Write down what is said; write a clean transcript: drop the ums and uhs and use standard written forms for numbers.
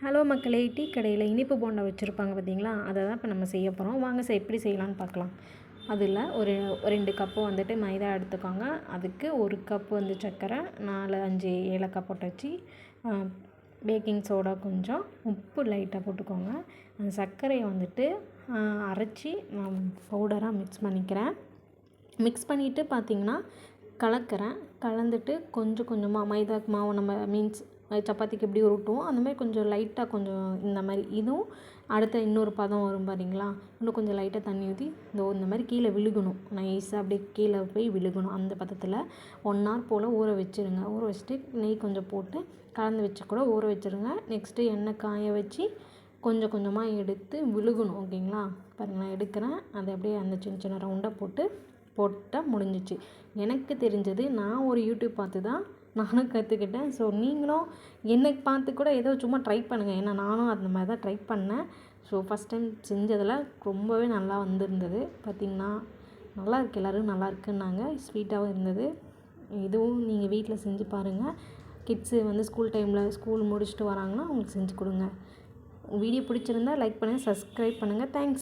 Hello மக்களே, tea கடையில் இனிப்பு போண்டா வச்சுருப்பாங்க பார்த்தீங்களா? அதை தான் இப்போ நம்ம செய்ய போகிறோம். வாங்க எப்படி செய்யலான்னு பார்க்கலாம். அதில் ஒரு 2 கப்பு வந்துட்டு மைதா எடுத்துக்கோங்க. அதுக்கு 1 கப்பு வந்து சர்க்கரை, 4, 5 ஏலக்காய் போட்டாச்சு. பேக்கிங் சோடா கொஞ்சம், உப்பு லைட்டாக போட்டுக்கோங்க. அந்த சர்க்கரையை வந்துட்டு அரைச்சி நான் பவுடராக மிக்ஸ் பண்ணிக்கிறேன். மிக்ஸ் பண்ணிவிட்டு பார்த்திங்கன்னா கலந்துட்டு கொஞ்சம் கொஞ்சமாக மைதா மாவு நம்ம சப்பாத்திக்கு எப்படி உருட்டுவோம் அந்த மாதிரி கொஞ்சம் லைட்டாக கொஞ்சம் இந்த மாதிரி இதுவும் அடுத்த இன்னொரு பதம் வரும் பாருங்களா, இன்னும் கொஞ்சம் லைட்டாக தண்ணி ஊற்றி இந்த மாதிரி கீழே விழுகணும், நைஸாக அப்படியே கீழே போய் விழுகணும். அந்த பதத்தில் 1 hour போல் ஊற வச்சுருங்க. ஊற வச்சுட்டு நெய் கொஞ்சம் போட்டு கலந்து வச்சு கூட ஊற வச்சுருங்க. நெக்ஸ்ட்டு எண்ணெய் காய வச்சு கொஞ்சம் கொஞ்சமாக எடுத்து விழுகணும். ஓகேங்களா? பாருங்கள், நான் எடுக்கிறேன். அதை அப்படியே அந்த சின்ன சின்ன ரவுண்டாக போட்டால் முடிஞ்சிச்சு. எனக்கு தெரிஞ்சது நான் ஒரு யூடியூப் பார்த்து தான் நானும் கற்றுக்கிட்டேன். ஸோ நீங்களும் எனக்கு பார்த்து கூட ஏதோ சும்மா ட்ரை பண்ணுங்கள். ஏன்னா நானும் அந்த மாதிரி தான் ட்ரை பண்ணேன். ஸோ ஃபஸ்ட் டைம் செஞ்சதில் ரொம்பவே நல்லா வந்திருந்தது. பார்த்திங்கன்னா நல்லாயிருக்கு, எல்லோரும் நல்லாயிருக்குன்னாங்க. ஸ்வீட்டாகவும் இருந்தது. இதுவும் நீங்கள் வீட்டில் செஞ்சு பாருங்கள். கிட்ஸு வந்து ஸ்கூல் முடிச்சுட்டு வராங்கன்னா அவங்களுக்கு செஞ்சு கொடுங்க. வீடியோ பிடிச்சிருந்தா லைக் பண்ணுங்கள், சப்ஸ்கிரைப் பண்ணுங்கள். தேங்க்ஸ்.